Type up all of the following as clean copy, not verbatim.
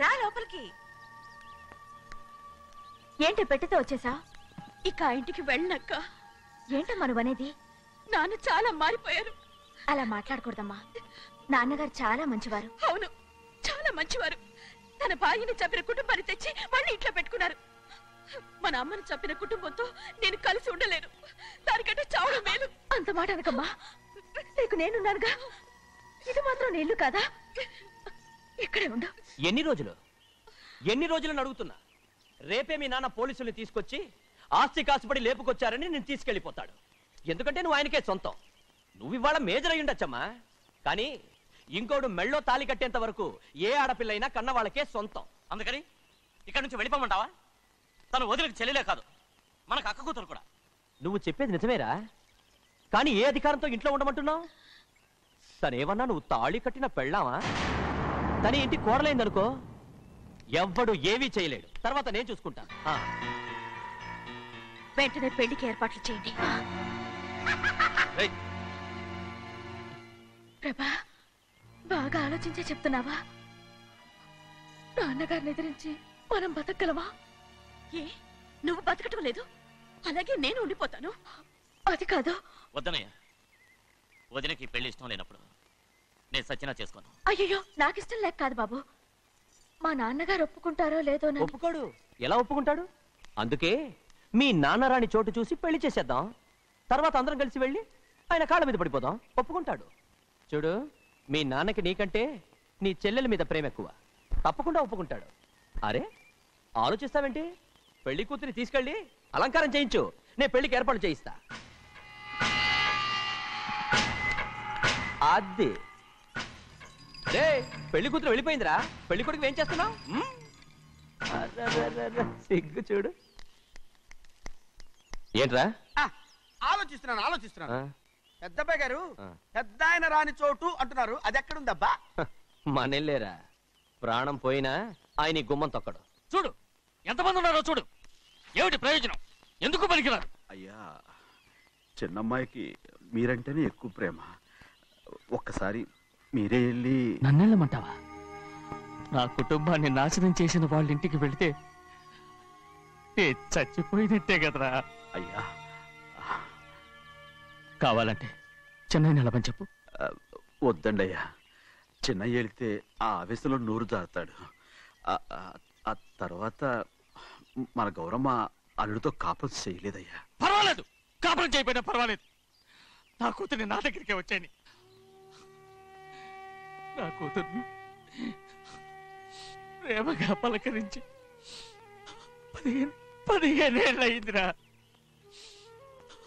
రా లోపలికి. ఏంటి పెట్టితో వచ్చేసా? ఇక ఇంటికి వెళ్ళనక్క. ఏంటమ్మా నువ్వనేది? నాన్న చాలా మారిపోయారు. అలా మాట్లాడకూడదమ్మా. నాన్నగారు చాలా మంచివారు. అవును, చాలా మంచివారు. తన భార్యని చంపిన కుటుంబాన్ని తెచ్చి మళ్ళీ ఇంట్లో పెట్టుకున్నారు. మన అమ్మని చంపిన కుటుంబంతో నేను కలిసి ఉండలేను. దానికంటే చావడం మేలు. అంత మాట అనకమ్మా. నీకు నేనున్నానుగా. ఇది మాత్రం నీళ్లు కాదా? ఇక్కడే ఉండు. ఎన్ని రోజులను అడుగుతున్నా. రేపే మీ నాన్న పోలీసుల్ని తీసుకొచ్చి ఆస్తి కాసుపడి లేపుకొచ్చారని నేను తీసుకెళ్లిపోతాడు. ఎందుకంటే నువ్వు ఆయనకే సొంతం. నువ్వు ఇవాళ మేజర్ అయి ఉండొచ్చమ్మా, కానీ ఇంకోడు మెళ్ళో తాళి కట్టేంత వరకు ఏ ఆడపిల్లైనా కన్న వాళ్ళకే సొంతం. అందుకని ఇక్కడి నుంచి వెళ్ళిపోమంటావా? తను వదిలికి చెల్లెలే కాదు, మనకు అక్క కూతురు కూడా. నువ్వు చెప్పేది నిజమేరా, కానీ ఏ అధికారంతో ఇంట్లో ఉండమంటున్నావు? తనేమన్నా నువ్వు తాళి కట్టిన పెళ్ళావా? తన ఇంటి కోడలైందనుకో, ఎవ్వడు ఏవీ చేయలేడు. తర్వాత నేను చూసుకుంటా. వెంటనే పెళ్లికి ఏర్పాట్లు చేయండి. ప్రభా, బాగా ఆలోచించే చెప్తున్నావా? నాన్నగారిని ఎదిరించి మనం బతకగలవా? ఏ, నువ్వు బతకటం లేదు, అలాగే నేను ఉండిపోతాను. అది కాదు. వద్దనయ్య, వదినకి పెళ్లి ఇష్టం లేనప్పుడు నేను సచ్చినా చేసుకోను. అయ్యో, నాకిష్టం లేక కాదు బాబు. మా నాన్నగారు ఒప్పుకుంటారో లేదో. ఒప్పుకోడు. ఎలా ఒప్పుకుంటాడు? అందుకే మీ నాన్నరాని చోటు చూసి పెళ్లి చేసేద్దాం. తర్వాత అందరం కలిసి వెళ్ళి ఆయన కాళ్ళ మీద పడిపోదాం. ఒప్పుకుంటాడు. చూడు, మీ నాన్నకి నీకంటే నీ చెల్లెల మీద ప్రేమ ఎక్కువ. తప్పకుండా ఒప్పుకుంటాడు. అరే, ఆలోచిస్తావేంటి? పెళ్లి కూతురి తీసుకెళ్ళి అలంకారం చేయించు, నేను పెళ్లికి ఏర్పాటు చేయిస్తా. అది పెళ్లి కూతురు వెళ్ళిపోయిందిరా. పెళ్లి కొడుకు ఏం చేస్తున్నావు? సిగ్గు చూడు. ఏంట్రా? ఆలోచిస్తున్నాను. పెద్దబ్బాయి గారు పెద్ద ఆయన రాని చోటు అంటున్నారు, అది ఎక్కడుందబ్బా? మనెళ్ళేరా. ప్రాణం పోయినా ఆయన గుమ్మం తొక్కడు. చూడు ఎంతమంది ఉన్నారో చూడు. ఏమిటి ప్రయోజనం? ఎందుకు పనికిరారు? అయ్యా, చిన్నమ్మాయికి మీరంటేనే ఎక్కువ ప్రేమ. ఒక్కసారి మీరే వెళ్ళి. నన్నెళ్ళమంటావా? నా కుటుంబాన్ని నాశనం చేసిన వాళ్ళ ఇంటికి వెళితే చచ్చిపోయినట్టే కదరా. అయ్యా, కావాలంటే చెన్నై నిలబని చెప్పు. వద్దండి అయ్యా. చిన్నయ్య వెళితే ఆ ఆవేశంలో నోరు జారుతాడు. ఆ తర్వాత మన గౌరమ్మ అల్లుడితో కాపురం చేయలేదయ్యా. పర్వాలేదు, కాపురం చేయకపోయినా పర్వాలేదు. నా కూతుర్ని నా దగ్గరికే వచ్చాయని. నా కూతుర్ని ప్రేమగా పలకరించి 15 ఏళ్ళు అయిందిరా.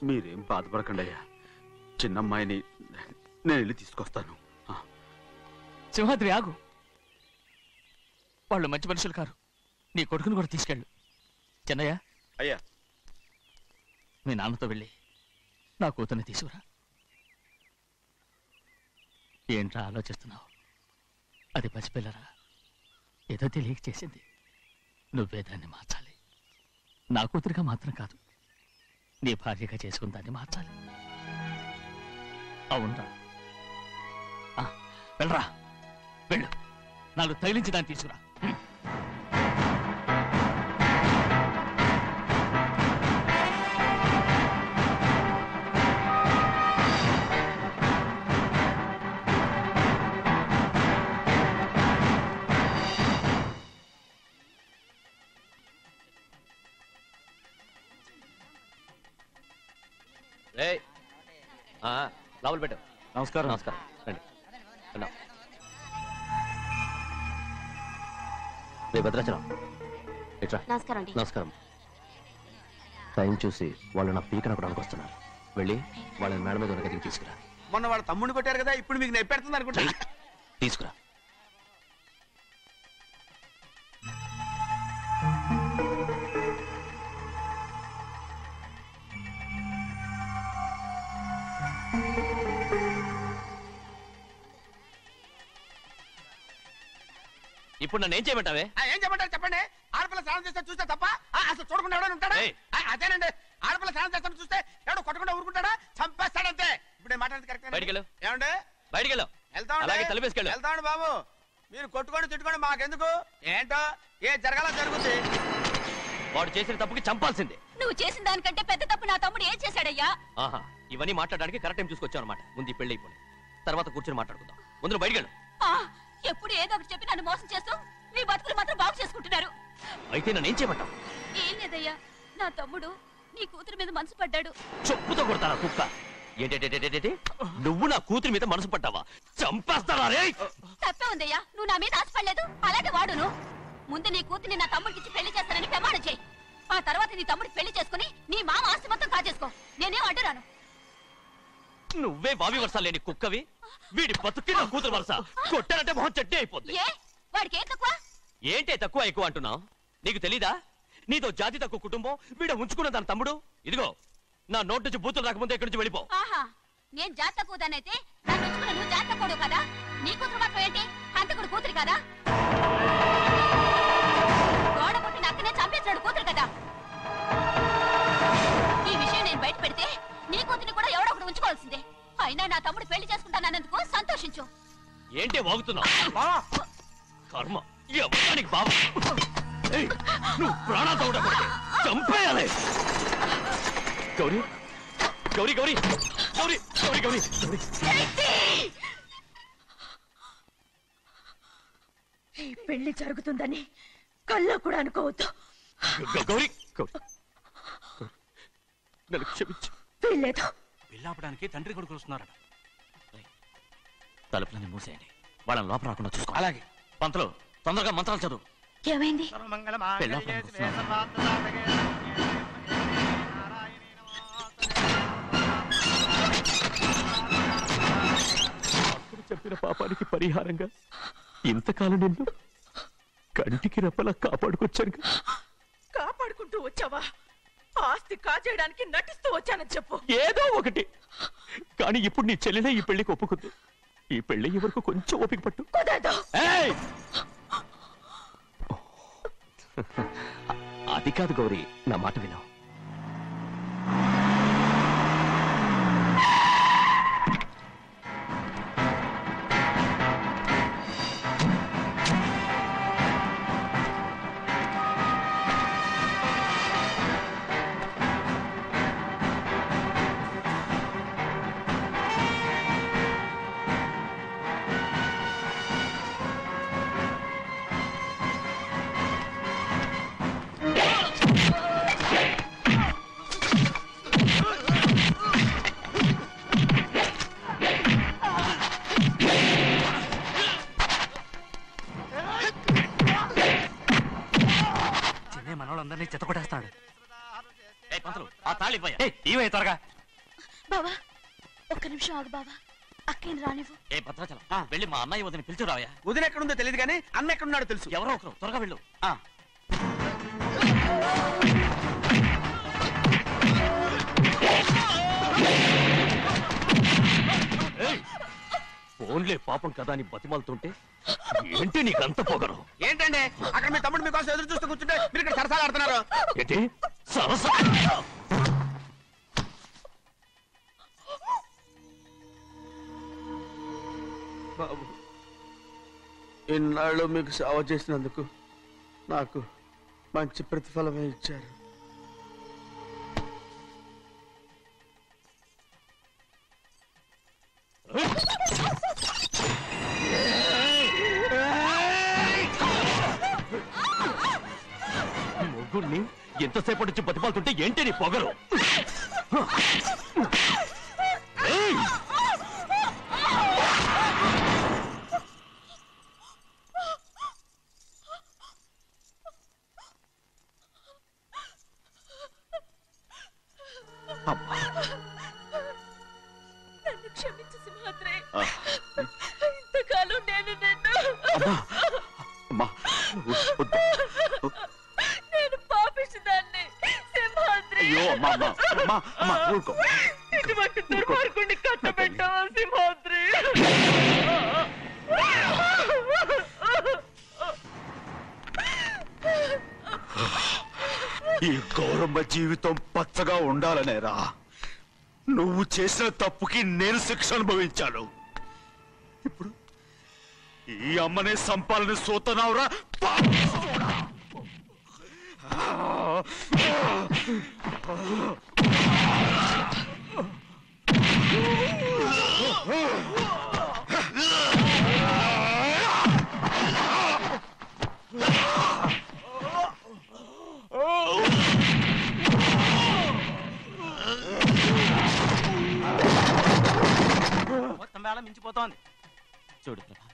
మీరేం బాధపడకండి అయ్యా. చిన్నమ్మాయిని నేను వెళ్ళి తీసుకొస్తాను. సింహాద్రి ఆగు. వాళ్ళు మంచి మనుషులు కారు. నీ కొడుకుని కూడా తీసుకెళ్ళు. చెన్నయ్య, అయ్యా, మీ నాన్నతో వెళ్ళి నా కూతుర్ని తీసుకురా. ఏంట్రా ఆలోచిస్తున్నావు? అది పసిపిల్లరా, ఏదో తెలియక చేసింది. నువ్వే దాన్ని మార్చాలి. నా కూతురిగా మాత్రం కాదు, నీ భార్యగా చేసుకుని దాన్ని మార్చాలి. అవునరా? వెళ్ళరా, వెళ్ళు. నాలుగు తగిలించి దాన్ని తీసుకురా. లోపల పెట్టు. నమస్కారం. నమస్కారం. రండి. రే భద్రాచలం, ఇట్రా. నమస్కారం. టైం చూసి వాళ్ళు నా పీకన కూడా వస్తున్నారు. వెళ్ళి వాళ్ళని మేడ మీద ఉన్న గదికి తీసుకురా. మొన్న వాళ్ళ తమ్ముడిని కొట్టారు కదా, ఇప్పుడు మీకు నెప్పెడుతుంది అనుకుంటా. తీసుకురా. ఇప్పుడు నన్ను ఏం చేయమంటావే? ఏం చెప్పంటారు చెప్పండి. ఆడపిల్ల స్నానం చేస్తే చూస్తే తప్ప అసలు చూడకుండా ఎవడో ఉంటాడా? అదేనండి, ఆడపిల్ల స్నానం చేస్తాను చూస్తే ఎవడో కొట్టకుండా ఊరుకుంటాడా? చంపేస్తాడంతే. ఇప్పుడు మాట్లాడేది కరెక్ట్. బయటికి వెళ్ళు. ఏమండి? బయటికి వెళ్ళు. వెళ్తామండి. అలాగే తలపేసుకెళ్ళు. వెళ్తామండి బాబు. మీరు కొట్టుకొని తిట్టుకొని మాకెందుకు? ఏంటో ఏ జరగాల జరుగుతుంది. వాడు చేసిన తప్పుకి చంపాల్సిందే. నువ్వు చేసిన దానికంటే పెద్ద తప్పు నా తమ్ముడు ఏం చేశాడయ్యా? ఆహా, ఇవన్నీ మాట్లాడడానికి కరెక్ట్ టైం చూసుకొచ్చావు అనమాట. ముందు పెళ్లి అయిపోయి తర్వాత కూర్చొని మాట్లాడుకుందాం. ముందు బయటికి వెళ్ళు. ఎప్పుడు ఏదో ఒకటి చెప్పి నన్ను మోసం చేస్తూ మీ బతుకులు మాత్రం బాగు చేసుకుంటున్నారు. అయితే నన్ను ఏం చేయమంటావు? ఏం లేదయ్యా, నా తమ్ముడు నీ కూతురు మీద మనసు పడ్డాడు. చెప్పుతో కొడతారా కుక్క? ఏంటంటే నువ్వు నా కూతురి మీద మనసు పడ్డావా? చంపేస్తారా రే? తప్పే ఉందయ్యా, నువ్వు నా మీద ఆశపడలేదు, అలాగే వాడును. ముందు నీ కూతుర్ని నా తమ్ముడికి పెళ్లి చేస్తానని ప్రమాణం చేయి. ఆ తర్వాత నీ తమ్ముడికి పెళ్లి చేసుకుని నీ మామ ఆస్తి మొత్తం కాజేసుకో. నేనేం అడ్డురాను. నువ్వే వావి వరుస లేని కుక్కవి. వీడి బతుక్కి నా కూతురు వరుస. కొట్టారంటే మొహం చెట్టే అయిపోద్ది. ఏ వాడికి ఏం తక్కువ? ఏంటే తక్కువ ఎక్కువ అంటున్నావు? నీకు తెలీదా? నీతో జాతి తక్కువ కుటుంబం వీడ ఉంచుకున్న దాని తమ్ముడు. ఇదిగో నా నోటి నుంచి బూతులు రాకముందే ఇక్కడి నుంచి వెళ్ళిపో. ఆహా, నేను జాత తక్కువదానైతే నన్ను ఉంచుకున్న నువ్వు జాత తక్కువ కదా? నీ కూతురు మాత్రం ఏంటి? హంతకుడు కూతురు కదా? గోడ కొట్టి నక్కనే చంపేశాడు కూతురు కదా? ఈ విషయం నేను బయట పెడితే నీ కూతురిని కూడా ఎవడో ఒకటి ఉంచుకోవాల్సిందే. అయినా నా తమ్ముడు పెళ్లి చేసుకుంటానన్నందుకు సంతోషించు. ఏంటే వాగుతున్నావు? కర్మ ఎవరికి బాబా. నువ్వు ప్రాణాలతో ఉండకూడదు, చంపేయాలి. గౌరీ గౌరీ గౌరీ గౌరీ గౌరీ గౌరీ ఈ పెళ్లి జరుగుతుందని కల్లో కూడా అనుకోవద్దు. గౌరీ గౌరీ నన్ను క్షమించు. వీల్లేదు. పెళ్ళాపడానికి తండ్రి కొడుకులు వస్తున్నారట. తలుపులని మూసేయండి, వాళ్ళని లోపల రాకుండా చూసుకో. అలాగే. పంతులు తొందరగా మంత్రాలు చదువు. ఏమైంది? అప్పుడు చెప్పిన పాపానికి పరిహారంగా ఇంతకాలం నిన్ను కంటికి రెప్పలా కాపాడుకొచ్చాను. కాపాడుకుంటూ వచ్చావా? ఆస్తి కాజేయడానికి నటిస్తూ వచ్చానని చెప్పు. ఏదో ఒకటి. కానీ ఇప్పుడు నీ చెల్లెలే ఈ పెళ్లికి ఒప్పుకుంది. ఈ పెళ్లి ఎవరికి కొంచెం ఓపిక పట్టు. కుదరదు. అది కాదు గౌరీ, నా మాట విను. మనోళ్ళందరినీ చెత్తకొట్టేస్తాడు. త్వరగా బావా, ఒక్క నిమిషం ఆగు బావా. అక్కేం రానివ్వు. ఏ భద్రాచలం వెళ్ళి మా అన్నయ్య వదిన పిలుచురావయ్యా. వదిన ఎక్కడుందో తెలియదు కానీ అన్న ఎక్కడున్నాడో తెలుసు. ఎవరో ఒకరు త్వరగా వెళ్ళు. ఫోన్లే పాపం కదా అని బతిమాలుతుంటే ఏంటి నీకంత పొగరు? ఏంటండి అక్కడ మీ తమ్ముడు మీకోసం ఎదురు చూస్తూ కూర్చుంటే మీరు ఇక్కడ సరసాలు ఆడుతున్నారు. ఏంటి సరసా? బాబు, ఇన్నాళ్ళు మీకు సేవ చేసినందుకు నాకు మంచి ప్రతిఫలమే ఇచ్చారు. మొగ్గుడిని ఎంతసేపటి నుంచి బతిమాలుతుంటే ఏంటి నీ పొగరు? నన్ను క్షమించు సింహాద్రి. ఇంతకాలం నేను నిన్ను నేను పాపిస్తుందాన్ని సింహాద్రి. ఇటువంటి దుర్మార్గుడిని కట్టబెట్టావా సింహాద్రి? ఈ గౌరమ్మ జీవితం పచ్చగా ఉండాలనేరా నువ్వు చేసిన తప్పుకి నేను శిక్ష అనుభవించాను. ఈ అమ్మనే సంపాలని సోతనావురా మొత్తం వేళ మించిపోతోంది. చూడు ప్రభా,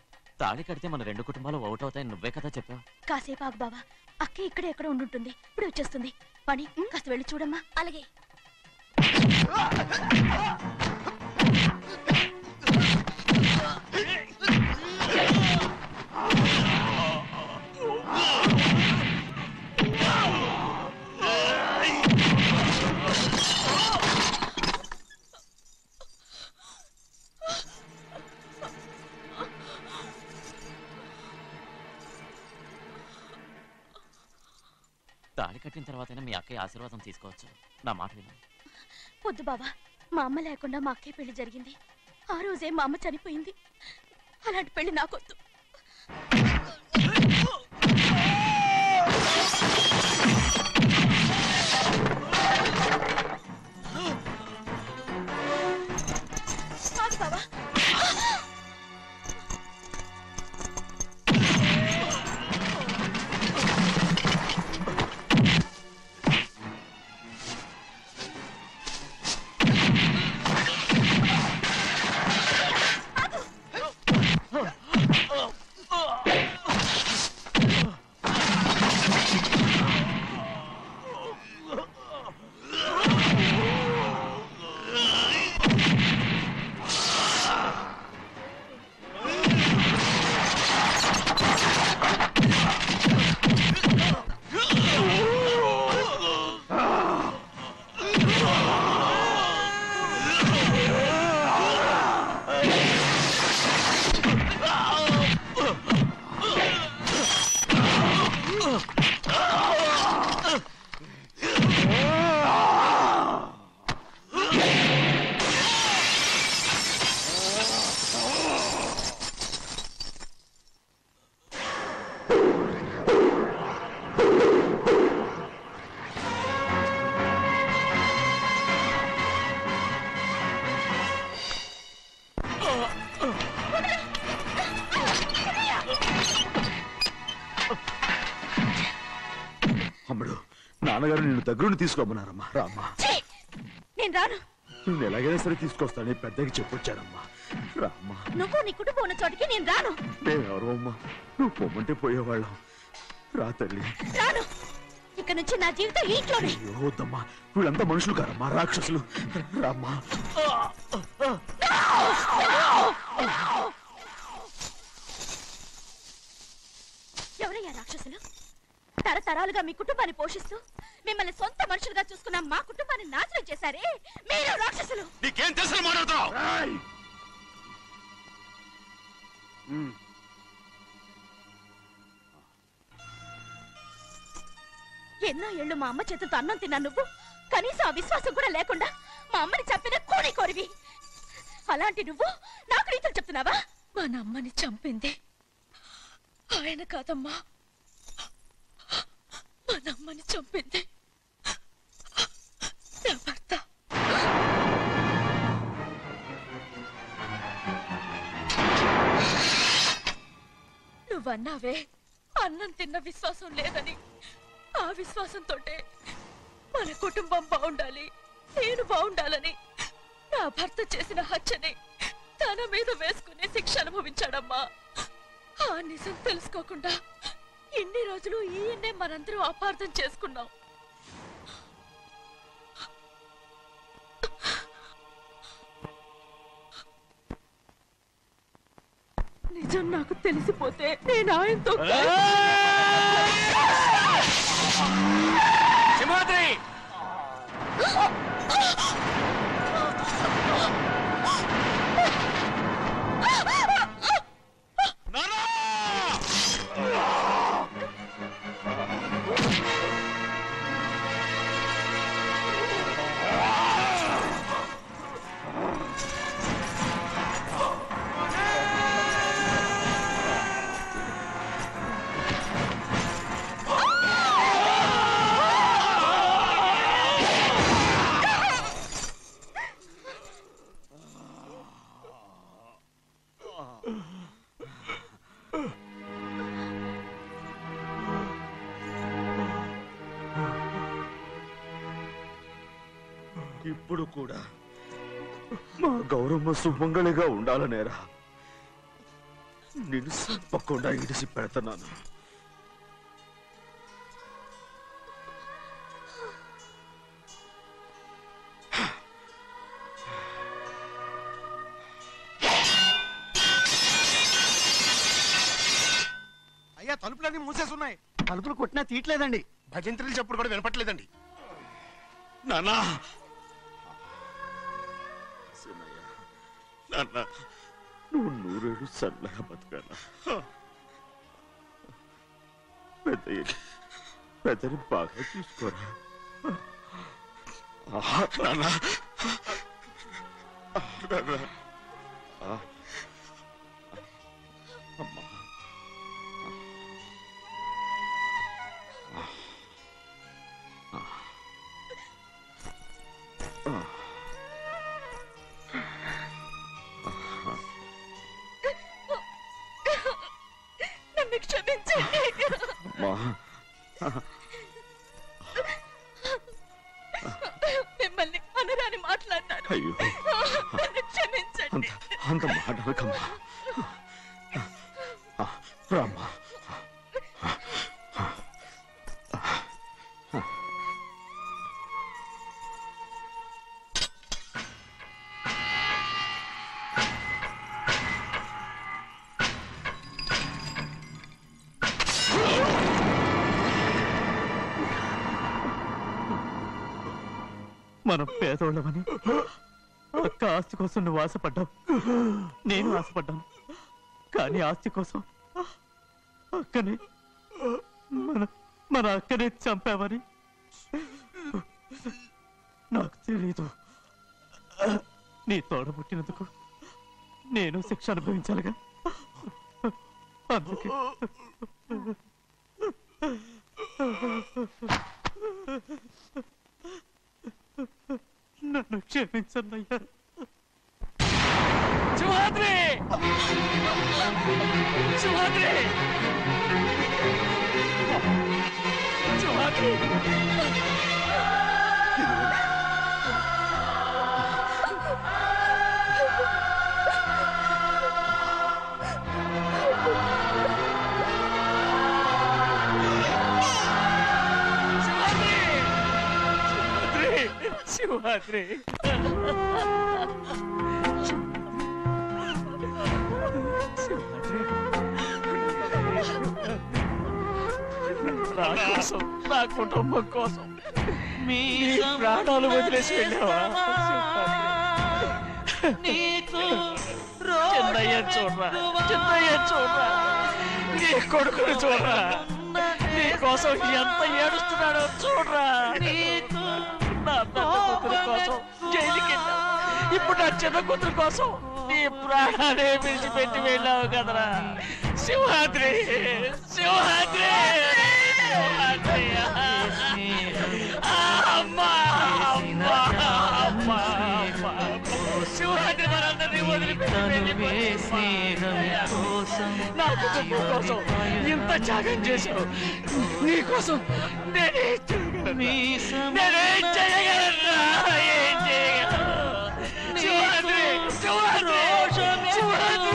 తాళి కడితే మన 2 కుటుంబాలు అవుట్ అవుతాయని నువ్వే కదా చెప్పావు. కాసేపు ఆగు బావా, అక్క ఇక్కడే ఎక్కడ ఉండుంటుంది, ఇప్పుడు వచ్చేస్తుంది. పని కాస్త వెళ్ళి చూడమ్మా. అలాగే. తాళి కట్టిన తర్వాతైనా మీ అక్కయ్య ఆశీర్వాదం తీసుకోవచ్చు. నా మాట విను. వద్దు బావా, మా అమ్మ లేకుండా మా అక్కయ్య పెళ్లి జరిగింది. ఆ రోజే మా అమ్మ చనిపోయింది. అలాంటి పెళ్లి నాకొద్దు. బావా, అమ్మడు, నాన్నగారు నిన్ను దగ్గరుండి తీసుకోమన్నారమ్మా. రామ్మా. నేను రాను. నువ్వు ఎలాగైనా సరే తీసుకొస్తానని పెద్దకి చెప్పొచ్చానమ్మా. రామ్మా. నువ్వు నీ కుటుంబం ఉన్న చోటికి నేను రాను. మేమెవరో అమ్మా, నువ్వు పొమ్మంటే పోయేవాళ్ళం. రా తల్లి. రాను. ఇక్కడ నుంచి నా జీవితం ఇంట్లోనే. వద్దమ్మా, వీళ్ళంతా మనుషులు కారమ్మా, రాక్షసులు. రామ్మా. ఎవరయ్యా రాక్షసులు? తరతరాలుగా మీ కుటుంబాన్ని పోషిస్తూ మిమ్మల్ని సొంత మనుషులుగా చూసుకున్న మా కుటుంబాన్ని నాశనం చేశారే మీరు రాక్షసులు. నీకేం తెలుసు మాట్లాడుతావు? ఎన్నో ఏళ్ళు మా అమ్మ చేతులతో అన్నం తిన్నా నువ్వు కనీసం ఆ విశ్వాసం కూడా లేకుండా మా అమ్మని చంపిన కోడి కోరివి. అలాంటి నువ్వు నాకు రీతులు చెప్తున్నావా? మన అమ్మని చంపింది ఆయన కాదమ్మా, మన అమ్మని చంపింది నా భర్త. నువ్వన్నావే అన్నం తిన్న విశ్వాసం లేదని. ఆ విశ్వాసంతో మన కుటుంబం బాగుండాలి, నేను బాగుండాలని నా భర్త చేసిన హత్యని తన మీద వేసుకునే శిక్ష అనుభవించాడమ్మా. ఆ నిజం తెలుసుకోకుండా ఇన్ని రోజులు ఈయన్నే మనందరూ అపార్థం చేసుకున్నాం. నిజం నాకు తెలిసిపోతే నేను ఆయనతో సింహాద్రి! ఇప్పుడు కూడా మా గౌరమ్మ సుమంగళిగా ఉండాలనేరా నేను తప్పకుండా ఇడిసి పెడుతున్నాను. అయ్యా తలుపులన్నీ మూసేసున్నాయి. తలుపులు కొట్టినా తీయట్లేదండి. భజంత్రులు చెప్పుడు కూడా వినపట్లేదండి. నాన్నా నాన్న నువ్వు 100 ఏళ్ళు చల్లగా బతకాలా. పెద్దని బాగా చూసుకోరా నాన్న. అమ్మా నన్ను క్షమించండి. మిమ్మల్ని అనరాని మాట్లాడినాను. అయ్యో నన్ను క్షమించండి. అంత మాటలకమ్మా. రామ్మా. మనం పేదోళ్ళమని అక్క ఆస్తి కోసం నువ్వు ఆశపడ్డావు, నేను ఆశపడ్డాను. కానీ ఆస్తి కోసం అక్కని మన అక్కనే చంపావని నాకు తెలీదు. నీ తోడ పుట్టినందుకు నేను శిక్ష అనుభవించాలిగా. అందుకే నన్ను క్షమించన్నయ్యా. శివాద్రి శివాద్రి శివాద్రి శివాద్రి నా కోసం, నా కుటుంబం కోసం మీ ప్రాణాలు వదిలేసి వెళ్ళావా? చిన్నయ్య చూడరా, చిన్నయ్య చూడరా, నీ కొడుకుని చూడరా, నీ కోసం ఎంత ఏడుస్తున్నాడో చూడరా. నా పెద్ద కూతురు కోసం జైలుకి వెళ్ళావు, ఇప్పుడు నా చిన్న కూతురు కోసం నీ ప్రాణాలే విడిచిపెట్టి వెళ్ళావు కదరా. శివాద్రి శివాద్రి శివాద్రి అమ్మా అమ్మా అమ్మా శివాద్రి మనందరినీ వదిలిపెట్టి నా కుటుంబం కోసం ఇంత త్యాగం చేశావు. నీ కోసం నేనేం చేయగలరా? ఏం చేయగలరా? శివాద్రి శివాద్రి శివాద్రి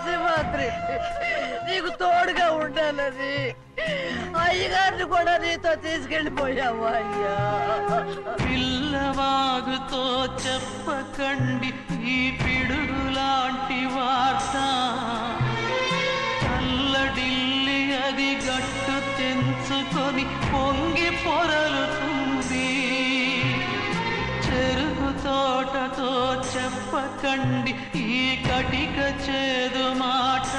శివాద్రి నీకు తోడుగా ఉండాలని అయ్యగారిని కూడా నీతో తీసుకెళ్ళిపోయావు. అయ్యా పిల్లవాగుతో చెప్పకండి ఈ పిడుగులాంటి వార్త, చల్లడిల్లి అది గట్టు తెంచుకొని పొంగి పొరలుతుంది. చెరుకు తోటతో చెప్పకండి ఈ కటిక చేదు మాట,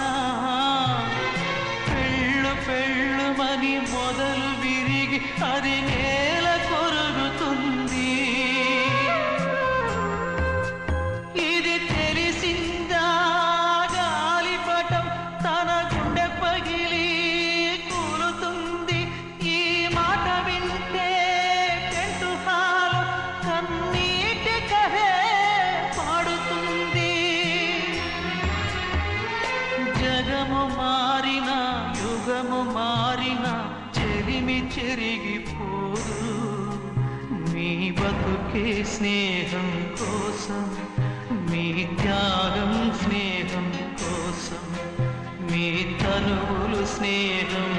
పెళ్ళు పెళ్ళుమని మొదలు విరిగి అది నేల కొరుగుతుంది. ఇది తెలిసిందా గాలిపటం తన గుండె పగిలి కూలుతుంది. ఈ మాట జగము మారిన యుగము మారిన చెలిమి చెరిగిపోదు మీ బతుకే స్నేహం కోసం మీ త్యాగం స్నేహం కోసం మీ తనువులు స్నేహం